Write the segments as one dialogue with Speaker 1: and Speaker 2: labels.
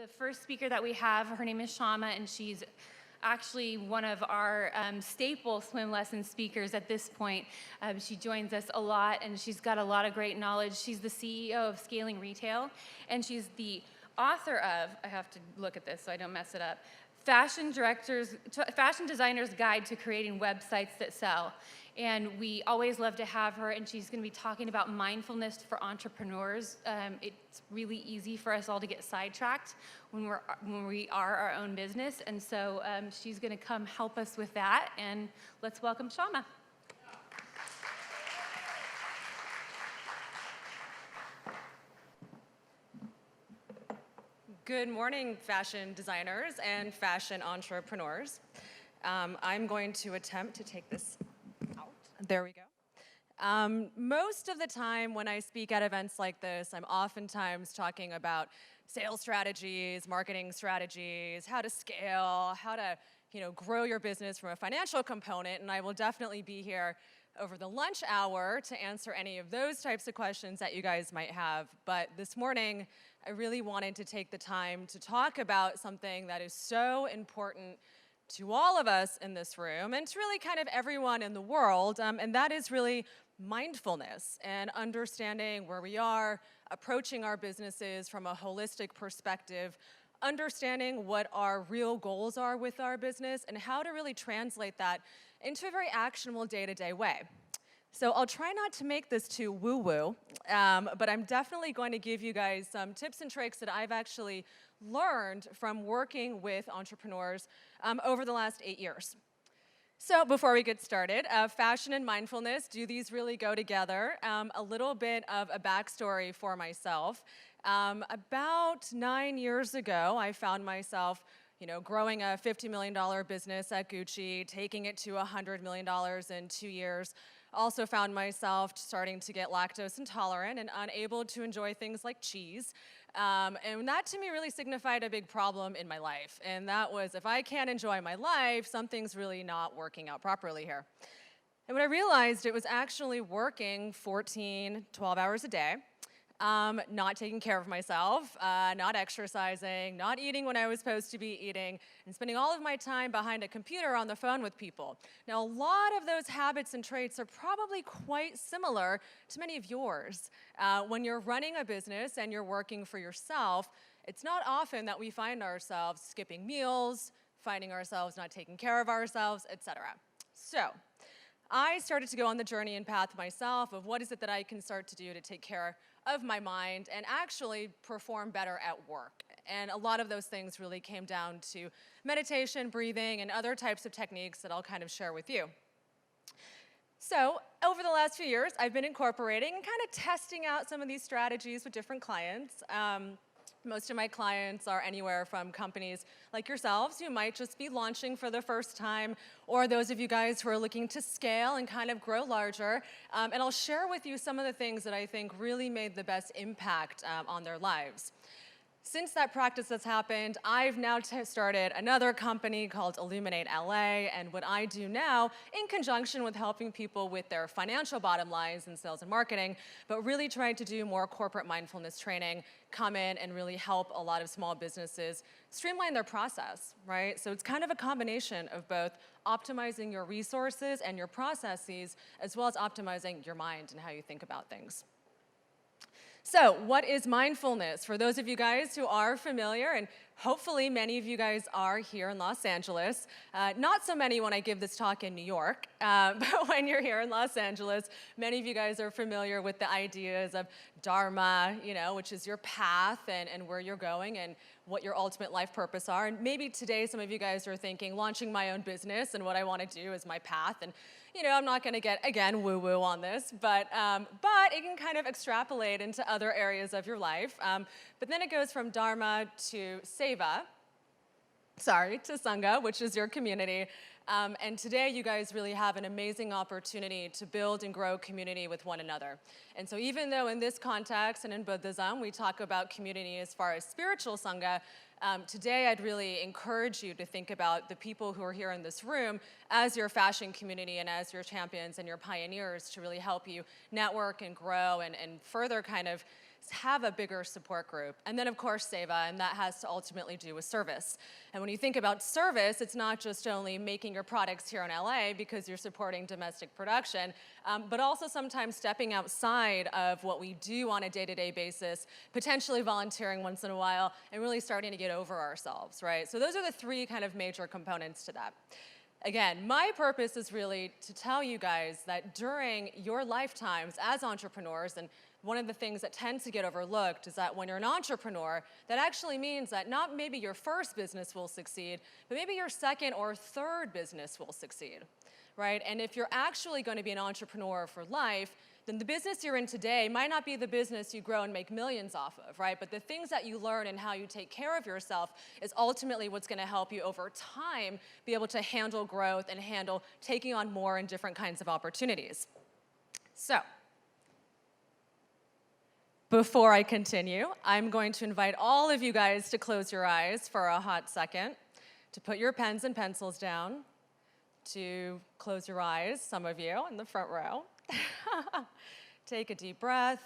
Speaker 1: The first speaker that we have, her name is Shama, and she's actually one of our staple swim lesson speakers at this point. She joins us a lot, and she's got a lot of great knowledge. She's the CEO of Scaling Retail, and she's the author of, I have to look at this so I don't mess it up, Fashion Designer's Guide to Creating Websites That Sell. And we always love to have her, and she's going to be talking about mindfulness for entrepreneurs. It's really easy for us all to get sidetracked when we are our own business, and so she's going to come help us with that. And let's welcome Shama.
Speaker 2: Good morning, fashion designers and fashion entrepreneurs. I'm going to attempt to take this out. There we go. Most of the time when I speak at events like this, I'm oftentimes talking about sales strategies, marketing strategies, how to scale, how to grow your business from a financial component, and I will definitely be here over the lunch hour to answer any of those types of questions that you guys might have. But this morning, I really wanted to take the time to talk about something that is so important to all of us in this room and to really kind of everyone in the world, and that is really mindfulness and understanding where we are, approaching our businesses from a holistic perspective, understanding what our real goals are with our business, and how to really translate that into a very actionable day-to-day way. So I'll try not to make this too woo-woo, but I'm definitely going to give you guys some tips and tricks that I've actually learned from working with entrepreneurs over the last 8 years. So before we get started, fashion and mindfulness, do these really go together? A little bit of a backstory for myself. About 9 years ago, I found myself growing a $50 million business at Gucci, taking it to $100 million in 2 years. Also found myself starting to get lactose intolerant and unable to enjoy things like cheese. And that to me really signified a big problem in my life. And that was, if I can't enjoy my life, something's really not working out properly here. And when I realized it was actually working 14, 12 hours a day, not taking care of myself, not exercising, not eating when I was supposed to be eating, and spending all of my time behind a computer on the phone with people. Now, a lot of those habits and traits are probably quite similar to many of yours. When you're running a business and you're working for yourself, it's not often that we find ourselves skipping meals, finding ourselves not taking care of ourselves, etc. So I started to go on the journey and path myself of what is it that I can start to do to take care of my mind and actually perform better at work. And a lot of those things really came down to meditation, breathing, and other types of techniques that I'll kind of share with you. So over the last few years, I've been incorporating and kind of testing out some of these strategies with different clients. Most of my clients are anywhere from companies like yourselves who might just be launching for the first time, or those of you guys who are looking to scale and kind of grow larger. And I'll share with you some of the things that I think really made the best impact on their lives. Since that practice has happened, I've now started another company called Illuminate LA, and what I do now, in conjunction with helping people with their financial bottom lines in sales and marketing, but really trying to do more corporate mindfulness training, come in and really help a lot of small businesses streamline their process, right? So it's kind of a combination of both optimizing your resources and your processes, as well as optimizing your mind and how you think about things. So what is mindfulness? For those of you guys who are familiar, and hopefully many of you guys are here in Los Angeles, not so many when I give this talk in New York, but when you're here in Los Angeles, many of you guys are familiar with the ideas of Dharma, which is your path and where you're going and what your ultimate life purpose are. And maybe today some of you guys are thinking, launching my own business and what I want to do is my path. And I'm not going to get, again, woo-woo on this, but it can kind of extrapolate into other areas of your life. But then it goes from Dharma to Seva, to Sangha, which is your community. And today you guys really have an amazing opportunity to build and grow community with one another. And so even though in this context and in Buddhism we talk about community as far as spiritual Sangha, today I'd really encourage you to think about the people who are here in this room as your fashion community and as your champions and your pioneers to really help you network and grow and further kind of have a bigger support group. And then of course Seva, and that has to ultimately do with service. And when you think about service, it's not just only making your products here in LA because you're supporting domestic production, but also sometimes stepping outside of what we do on a day-to-day basis, potentially volunteering once in a while, and really starting to get over ourselves, right? So those are the three kind of major components to that. Again, my purpose is really to tell you guys that during your lifetimes as entrepreneurs, and one of the things that tends to get overlooked is that when you're an entrepreneur, that actually means that not maybe your first business will succeed, but maybe your second or third business will succeed, right? And if you're actually going to be an entrepreneur for life, then the business you're in today might not be the business you grow and make millions off of, right? But the things that you learn and how you take care of yourself is ultimately what's going to help you over time be able to handle growth and handle taking on more and different kinds of opportunities. So, before I continue, I'm going to invite all of you guys to close your eyes for a hot second, to put your pens and pencils down, to close your eyes, some of you in the front row. Take a deep breath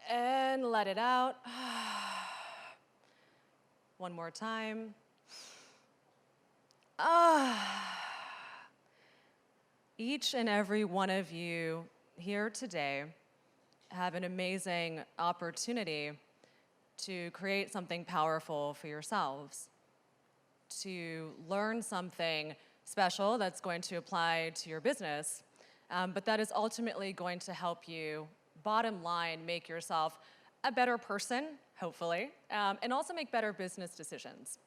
Speaker 2: and let it out. One more time. Each and every one of you here today have an amazing opportunity to create something powerful for yourselves, to learn something special that's going to apply to your business, but that is ultimately going to help you, bottom line, make yourself a better person, hopefully, and also make better business decisions.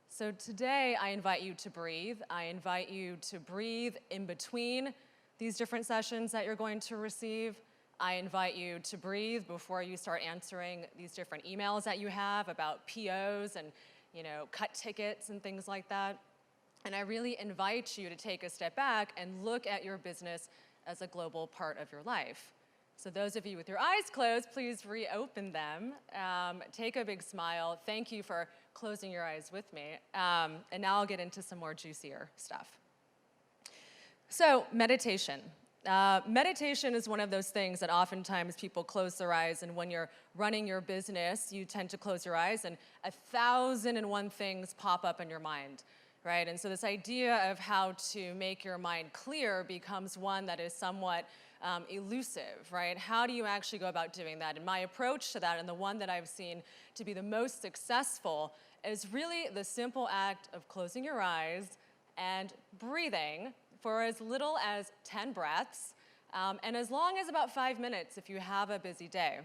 Speaker 2: So today, I invite you to breathe. I invite you to breathe in between these different sessions that you're going to receive. I invite you to breathe before you start answering these different emails that you have about POs and, cut tickets and things like that. And I really invite you to take a step back and look at your business as a global part of your life. So those of you with your eyes closed, please reopen them. Take a big smile. Thank you for closing your eyes with me. And now I'll get into some more juicier stuff. So meditation. Meditation is one of those things that oftentimes people close their eyes, and when you're running your business, you tend to close your eyes and 1,001 things pop up in your mind. Right? And so this idea of how to make your mind clear becomes one that is somewhat elusive, right? How do you actually go about doing that? And my approach to that, and the one that I've seen to be the most successful, is really the simple act of closing your eyes and breathing for as little as 10 breaths, and as long as about 5 minutes if you have a busy day.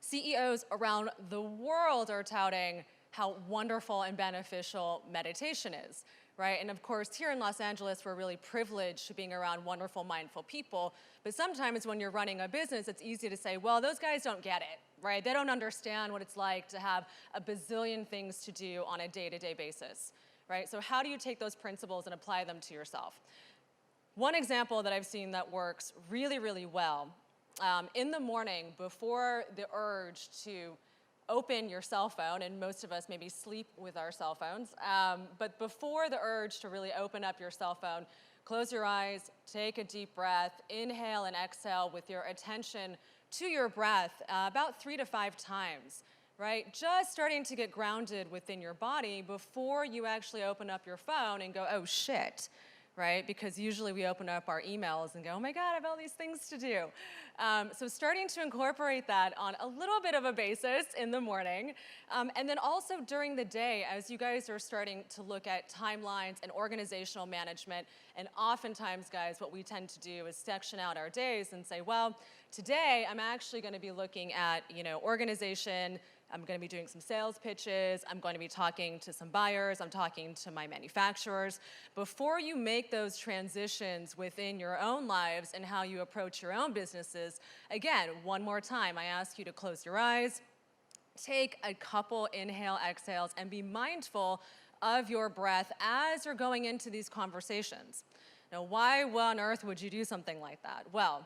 Speaker 2: CEOs around the world are touting how wonderful and beneficial meditation is, right? And of course, here in Los Angeles, we're really privileged to being around wonderful, mindful people. But sometimes when you're running a business, it's easy to say, well, those guys don't get it, right? They don't understand what it's like to have a bazillion things to do on a day-to-day basis, right? So how do you take those principles and apply them to yourself? One example that I've seen that works really, really well, in the morning before the urge to open your cell phone, and most of us maybe sleep with our cell phones, but before the urge to really open up your cell phone, close your eyes, take a deep breath, inhale and exhale with your attention to your breath about 3 to 5 times, right? Just starting to get grounded within your body before you actually open up your phone and go, oh shit, right? Because usually we open up our emails and go, oh my God, I have all these things to do. So starting to incorporate that on a little bit of a basis in the morning. And then also during the day, as you guys are starting to look at timelines and organizational management, and oftentimes, guys, what we tend to do is section out our days and say, well, today I'm actually going to be looking at, organization. I'm going to be doing some sales pitches. I'm going to be talking to some buyers. I'm talking to my manufacturers. Before you make those transitions within your own lives and how you approach your own businesses, again, one more time, I ask you to close your eyes, take a couple inhale, exhales, and be mindful of your breath as you're going into these conversations. Now, why on earth would you do something like that? Well,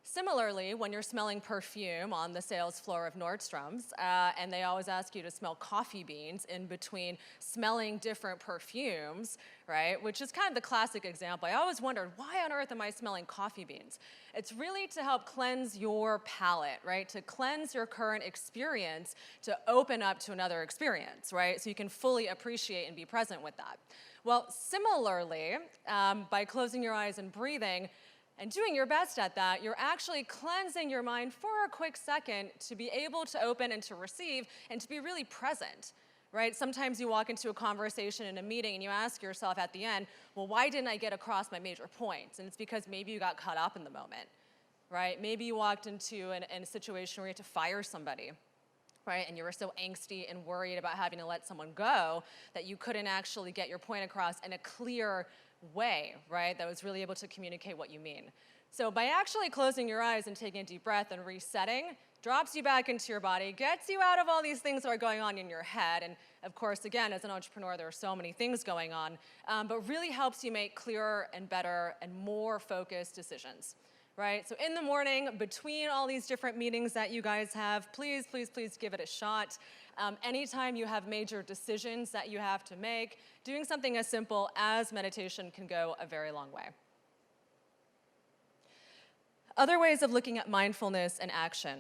Speaker 2: Similarly, when you're smelling perfume on the sales floor of Nordstrom's, and they always ask you to smell coffee beans in between smelling different perfumes, right? Which is kind of the classic example. I always wondered, why on earth am I smelling coffee beans? It's really to help cleanse your palate, right? To cleanse your current experience, to open up to another experience, right? So you can fully appreciate and be present with that. Well, similarly, by closing your eyes and breathing, and doing your best at that, you're actually cleansing your mind for a quick second to be able to open and to receive and to be really present, right? Sometimes you walk into a conversation in a meeting and you ask yourself at the end, well, why didn't I get across my major points? And it's because maybe you got caught up in the moment, right? Maybe you walked into a situation where you had to fire somebody, right? And you were so angsty and worried about having to let someone go that you couldn't actually get your point across in a clear way, right? That was really able to communicate what you mean. So by actually closing your eyes and taking a deep breath and resetting, drops you back into your body, gets you out of all these things that are going on in your head. And of course, again, as an entrepreneur, there are so many things going on, but really helps you make clearer and better and more focused decisions, right? So in the morning, between all these different meetings that you guys have, please, please, please give it a shot. Anytime you have major decisions that you have to make, doing something as simple as meditation can go a very long way. Other ways of looking at mindfulness and action,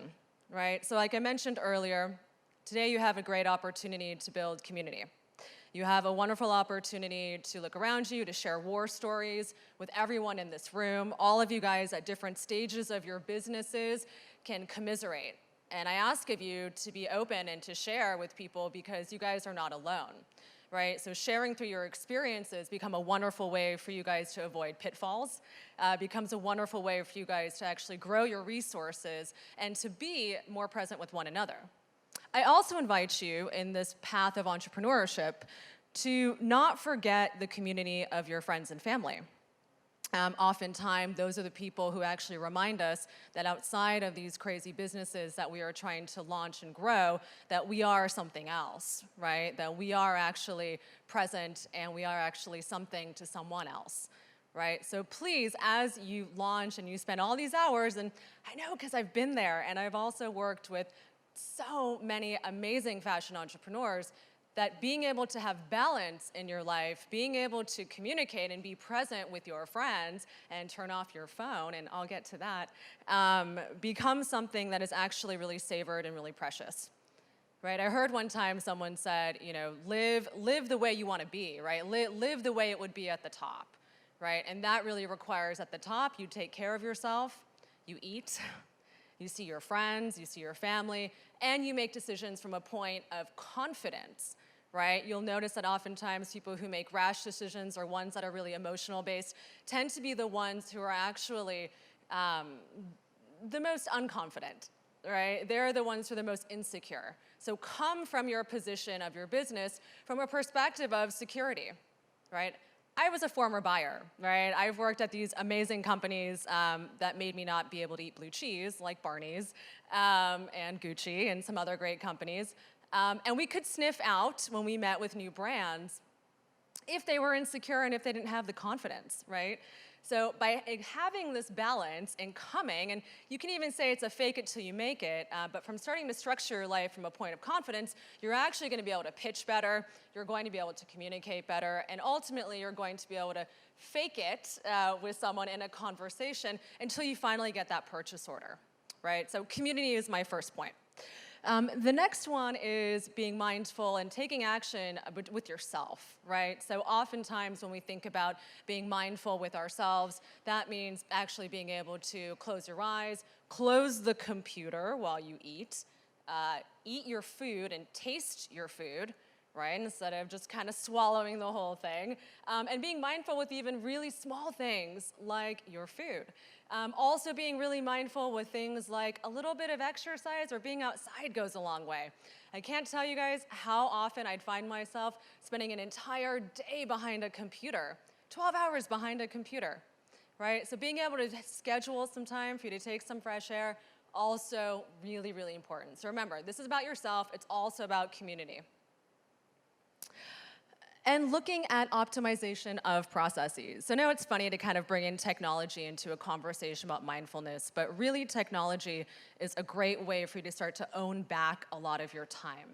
Speaker 2: right? So like I mentioned earlier, today you have a great opportunity to build community. You have a wonderful opportunity to look around you, to share war stories with everyone in this room. All of you guys at different stages of your businesses can commiserate. And I ask of you to be open and to share with people because you guys are not alone, right? So sharing through your experiences become a wonderful way for you guys to avoid pitfalls, becomes a wonderful way for you guys to actually grow your resources and to be more present with one another. I also invite you in this path of entrepreneurship to not forget the community of your friends and family. Oftentimes, those are the people who actually remind us that outside of these crazy businesses that we are trying to launch and grow, that we are something else, right? That we are actually present and we are actually something to someone else, right? So please, as you launch and you spend all these hours, and I know because I've been there and I've also worked with so many amazing fashion entrepreneurs, that being able to have balance in your life, being able to communicate and be present with your friends and turn off your phone, and I'll get to that, becomes something that is actually really savored and really precious, right? I heard one time someone said, you know, live the way you want to be, right? Live the way it would be at the top, right? And that really requires at the top, you take care of yourself, you eat, you see your friends, you see your family, and you make decisions from a point of confidence, right? You'll notice that oftentimes people who make rash decisions or ones that are really emotional based tend to be the ones who are actually the most unconfident, right? They're the ones who are the most insecure. So come from your position of your business from a perspective of security, right? I was a former buyer, right? I've worked at these amazing companies that made me not be able to eat blue cheese, like Barney's and Gucci and some other great companies. And we could sniff out when we met with new brands if they were insecure and if they didn't have the confidence, right? So by having this balance and coming, and you can even say it's a fake it till you make it, but from starting to structure your life from a point of confidence, you're actually going to be able to pitch better, you're going to be able to communicate better, and ultimately you're going to be able to fake it with someone in a conversation until you finally get that purchase order, right? So community is my first point. The next one is being mindful and taking action with yourself, right? So oftentimes when we think about being mindful with ourselves, that means actually being able to close your eyes, close the computer while you eat your food and taste your food, right? Instead of just kind of swallowing the whole thing. And being mindful with even really small things like your food. Also being really mindful with things like a little bit of exercise or being outside goes a long way. I can't tell you guys how often I'd find myself spending an entire day behind a computer, 12 hours behind a computer, right? So being able to schedule some time for you to take some fresh air, also really, really important. So remember, this is about yourself, it's also about community. and looking at optimization of processes. So now it's funny to kind of bring in technology into a conversation about mindfulness, but really technology is a great way for you to start to own back a lot of your time,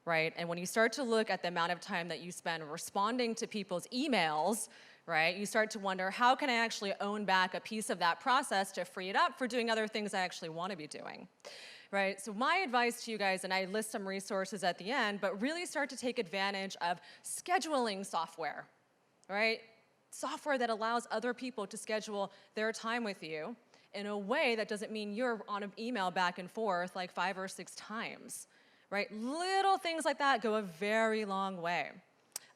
Speaker 2: right? And when you start to look at the amount of time that you spend responding to people's emails, right, you start to wonder, how can I actually own back a piece of that process to free it up for doing other things I actually want to be doing? Right, so my advice to you guys, and I list some resources at the end, but really start to take advantage of scheduling software, right? Software that allows other people to schedule their time with you in a way that doesn't mean you're on an email back and forth like 5 or 6 times, right? Little things like that go a very long way.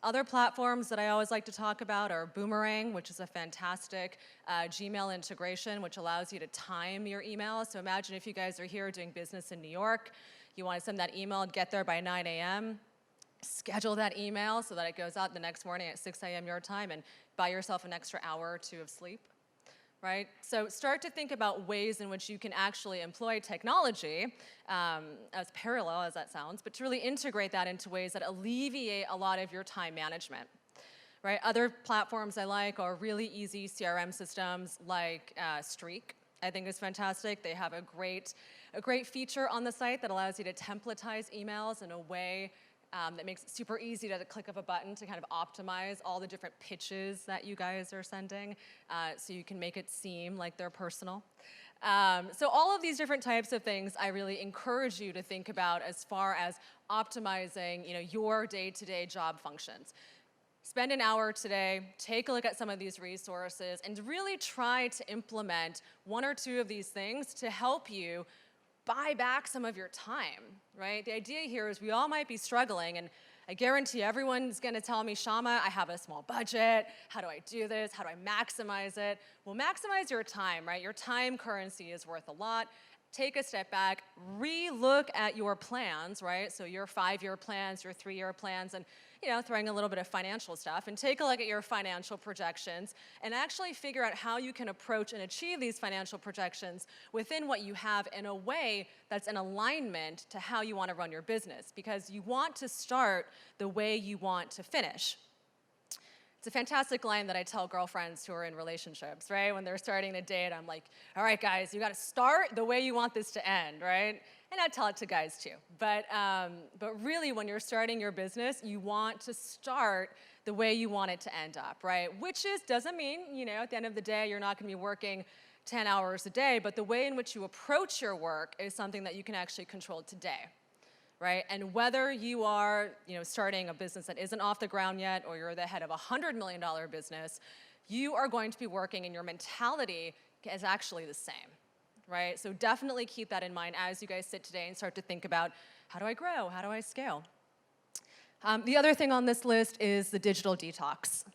Speaker 2: Other platforms that I always like to talk about are Boomerang, which is a fantastic Gmail integration, which allows you to time your email. So imagine if you guys are here doing business in New York, you want to send that email and get there by 9 a.m., schedule that email so that it goes out the next morning at 6 a.m. your time and buy yourself an extra hour or 2 of sleep. Right? So start to think about ways in which you can actually employ technology, as parallel as that sounds, but to really integrate that into ways that alleviate a lot of your time management. Right? Other platforms I like are really easy CRM systems like Streak. I think is fantastic. They have a great feature on the site that allows you to templatize emails in a way that makes it super easy to the click of a button to kind of optimize all the different pitches that you guys are sending so you can make it seem like they're personal. So all of these different types of things I really encourage you to think about as far as optimizing, your day-to-day job functions. Spend an hour today, take a look at some of these resources, and really try to implement 1 or 2 of these things to help you buy back some of your time, right? The idea here is we all might be struggling, and I guarantee everyone's gonna tell me, Shama, I have a small budget. How do I do this? How do I maximize it? Well, maximize your time, right? Your time currency is worth a lot. Take a step back, re-look at your plans, right? So your 5-year plans, your 3-year plans, and throwing a little bit of financial stuff, and take a look at your financial projections and actually figure out how you can approach and achieve these financial projections within what you have in a way that's in alignment to how you want to run your business, because you want to start the way you want to finish. It's a fantastic line that I tell girlfriends who are in relationships, right? When they're starting to date, I'm like, all right, guys, you got to start the way you want this to end, right? And I tell it to guys too. But really, when you're starting your business, you want to start the way you want it to end up, right? Which doesn't mean, at the end of the day, you're not going to be working 10 hours a day, but the way in which you approach your work is something that you can actually control today. Right? And whether you are, starting a business that isn't off the ground yet, or you're the head of a $100 million business, you are going to be working, and your mentality is actually the same, right? So definitely keep that in mind as you guys sit today and start to think about, how do I grow? How do I scale? The other thing on this list is the digital detox.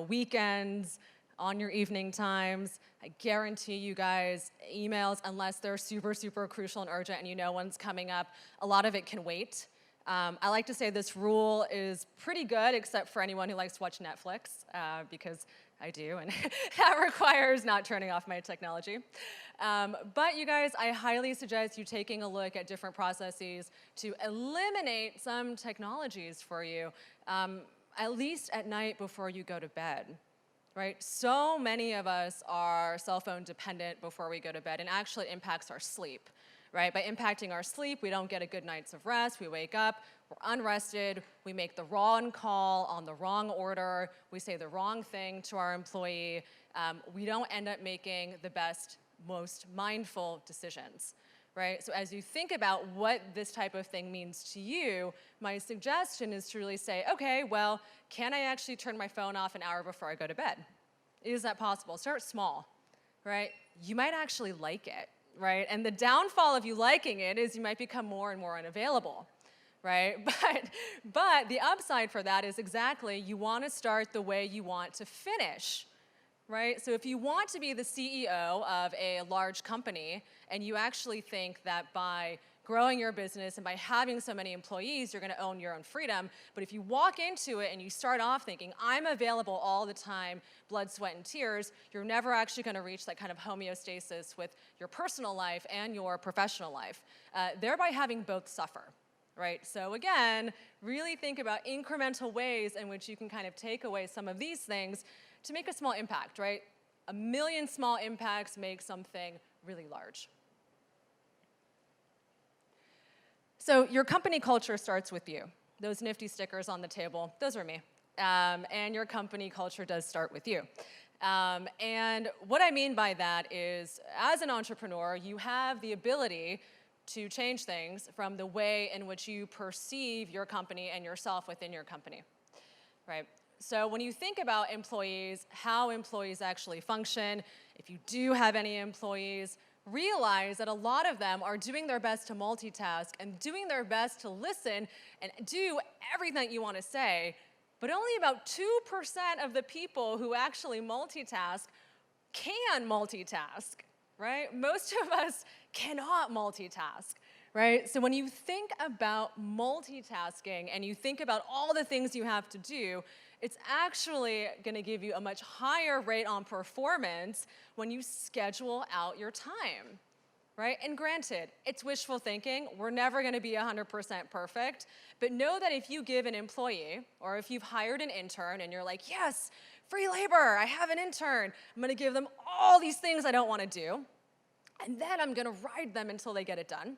Speaker 2: Weekends, on your evening times. I guarantee you guys, emails, unless they're super, super crucial and urgent and one's coming up, a lot of it can wait. I like to say this rule is pretty good, except for anyone who likes to watch Netflix, because I do, and that requires not turning off my technology. But you guys, I highly suggest you taking a look at different processes to eliminate some technologies for you, at least at night before you go to bed. Right? So many of us are cell phone dependent before we go to bed, and actually impacts our sleep. Right? By impacting our sleep, we don't get a good night's of rest. We wake up, we're unrested, we make the wrong call on the wrong order, we say the wrong thing to our employee. We don't end up making the best, most mindful decisions. Right? So as you think about what this type of thing means to you, my suggestion is to really say, okay, well, can I actually turn my phone off an hour before I go to bed? Is that possible? Start small, right? You might actually like it, right? And the downfall of you liking it is you might become more and more unavailable, right? But the upside for that is exactly, you want to start the way you want to finish. Right? So if you want to be the CEO of a large company, and you actually think that by growing your business and by having so many employees, you're going to own your own freedom, but if you walk into it and you start off thinking, I'm available all the time, blood, sweat, and tears, you're never actually going to reach that kind of homeostasis with your personal life and your professional life, thereby having both suffer. right? So again, really think about incremental ways in which you can kind of take away some of these things to make a small impact, right? A million small impacts make something really large. So your company culture starts with you. Those nifty stickers on the table, those are me. And your company culture does start with you. And what I mean by that is, as an entrepreneur, you have the ability to change things from the way in which you perceive your company and yourself within your company, right? So when you think about employees, how employees actually function, if you do have any employees, realize that a lot of them are doing their best to multitask and doing their best to listen and do everything that you want to say, but only about 2% of the people who actually multitask can multitask, right? Most of us cannot multitask, right? So when you think about multitasking and you think about all the things you have to do, it's actually going to give you a much higher rate on performance when you schedule out your time, right? And granted, it's wishful thinking. We're never going to be 100% perfect. But know that if you give an employee, or if you've hired an intern and you're like, yes, free labor, I have an intern. I'm going to give them all these things I don't want to do. And then I'm going to ride them until they get it done.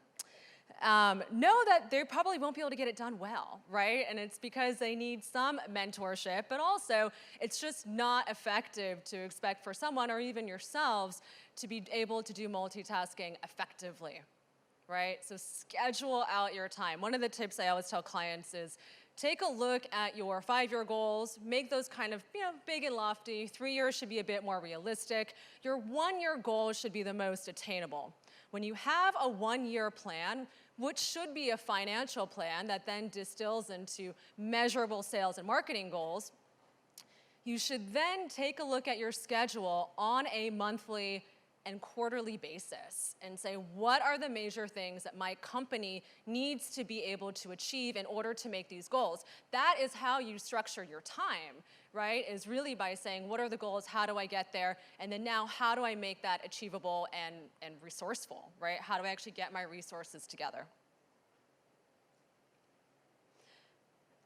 Speaker 2: Know that they probably won't be able to get it done well, right? And it's because they need some mentorship, but also it's just not effective to expect for someone or even yourselves to be able to do multitasking effectively, right? So schedule out your time. One of the tips I always tell clients is take a look at your 5-year goals, make those kind of, big and lofty. 3 years should be a bit more realistic. Your 1-year goal should be the most attainable. When you have a 1-year plan, which should be a financial plan that then distills into measurable sales and marketing goals, you should then take a look at your schedule on a monthly and quarterly basis and say, what are the major things that my company needs to be able to achieve in order to make these goals? That is how you structure your time, right? Is really by saying, what are the goals? How do I get there? And then now, how do I make that achievable and resourceful, right? How do I actually get my resources together?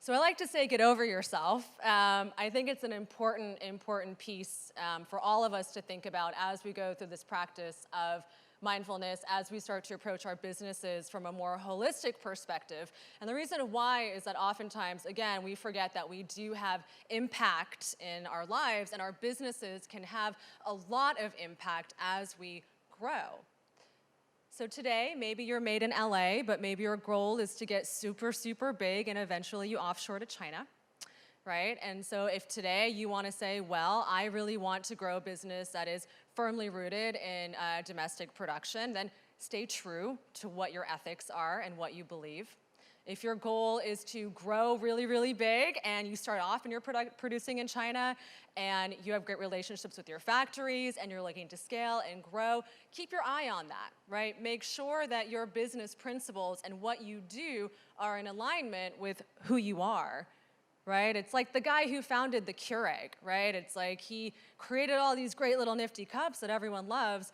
Speaker 2: So I like to say, get over yourself. I think it's an important piece for all of us to think about as we go through this practice of mindfulness, as we start to approach our businesses from a more holistic perspective. And the reason why is that oftentimes, again, we forget that we do have impact in our lives, and our businesses can have a lot of impact as we grow. So today, maybe you're made in LA, but maybe your goal is to get super, super big and eventually you offshore to China, right? And so if today you want to say, well, I really want to grow a business that is firmly rooted in domestic production, then stay true to what your ethics are and what you believe. If your goal is to grow really, really big and you start off and you're producing in China and you have great relationships with your factories and you're looking to scale and grow, keep your eye on that, right? Make sure that your business principles and what you do are in alignment with who you are, right? It's like the guy who founded the Keurig, right? It's like he created all these great little nifty cups that everyone loves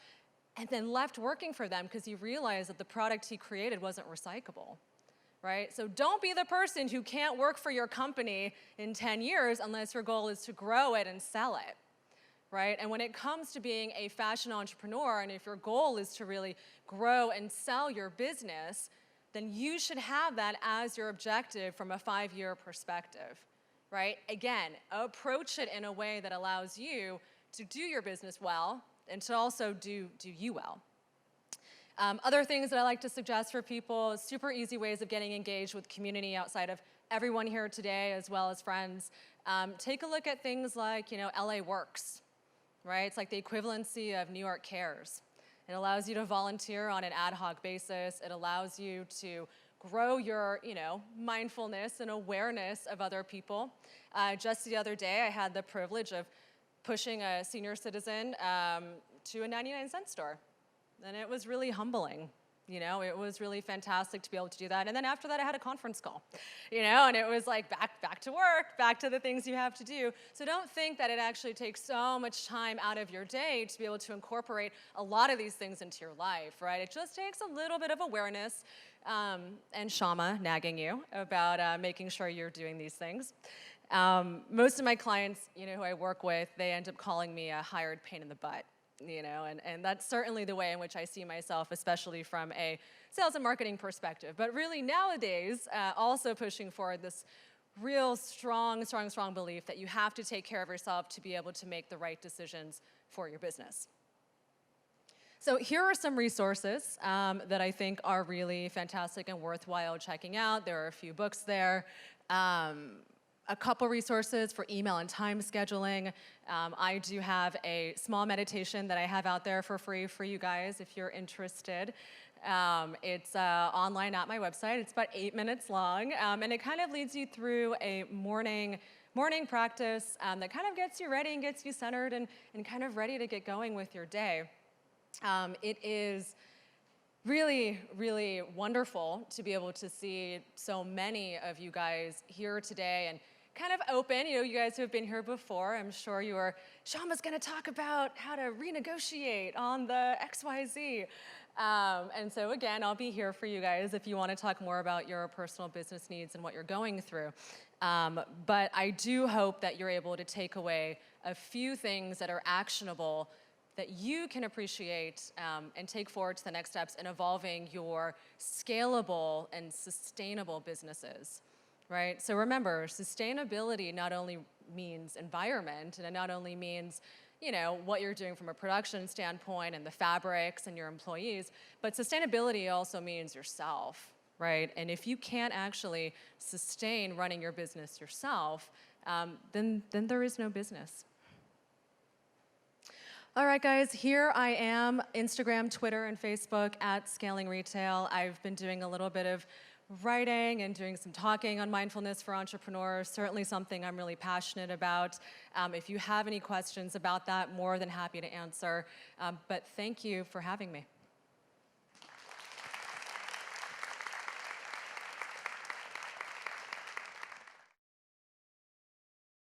Speaker 2: and then left working for them because he realized that the product he created wasn't recyclable. Right? So don't be the person who can't work for your company in 10 years unless your goal is to grow it and sell it, right? And when it comes to being a fashion entrepreneur, and if your goal is to really grow and sell your business, then you should have that as your objective from a 5-year perspective, right? Again, approach it in a way that allows you to do your business well and to also do you well. Other things that I like to suggest for people, super easy ways of getting engaged with community outside of everyone here today, as well as friends. Take a look at things like, LA Works, right? It's like the equivalency of New York Cares. It allows you to volunteer on an ad hoc basis. It allows you to grow your, mindfulness and awareness of other people. Just the other day, I had the privilege of pushing a senior citizen to a 99-cent store. And it was really humbling. It was really fantastic to be able to do that. And then after that, I had a conference call, and it was like back to work, back to the things you have to do. So don't think that it actually takes so much time out of your day to be able to incorporate a lot of these things into your life, right? It just takes a little bit of awareness. and Shama nagging you about making sure you're doing these things. Most of my clients, who I work with, they end up calling me a hired pain in the butt, and that's certainly the way in which I see myself, especially from a sales and marketing perspective. But really nowadays, also pushing forward this real strong belief that you have to take care of yourself to be able to make the right decisions for your business. So here are some resources that I think are really fantastic and worthwhile checking out. There are a few books there. A couple resources for email and time scheduling. I do have a small meditation that I have out there for free for you guys if you're interested. It's online at my website. It's about 8 minutes long, and it kind of leads you through a morning practice that kind of gets you ready and gets you centered and kind of ready to get going with your day. It is really, really wonderful to be able to see so many of you guys here today and kind of open. You guys who have been here before, I'm sure you are, Shama's gonna talk about how to renegotiate on the XYZ. And so again, I'll be here for you guys if you want to talk more about your personal business needs and what you're going through. But I do hope that you're able to take away a few things that are actionable that you can appreciate and take forward to the next steps in evolving your scalable and sustainable businesses, right? So remember, sustainability not only means environment, and it not only means what you're doing from a production standpoint and the fabrics and your employees, but sustainability also means yourself, right? And if you can't actually sustain running your business yourself, then there is no business. All right, guys, here I am, Instagram, Twitter, and Facebook at Scaling Retail. I've been doing a little bit of writing and doing some talking on mindfulness for entrepreneurs, certainly something I'm really passionate about. If you have any questions about that, more than happy to answer. But thank you for having me.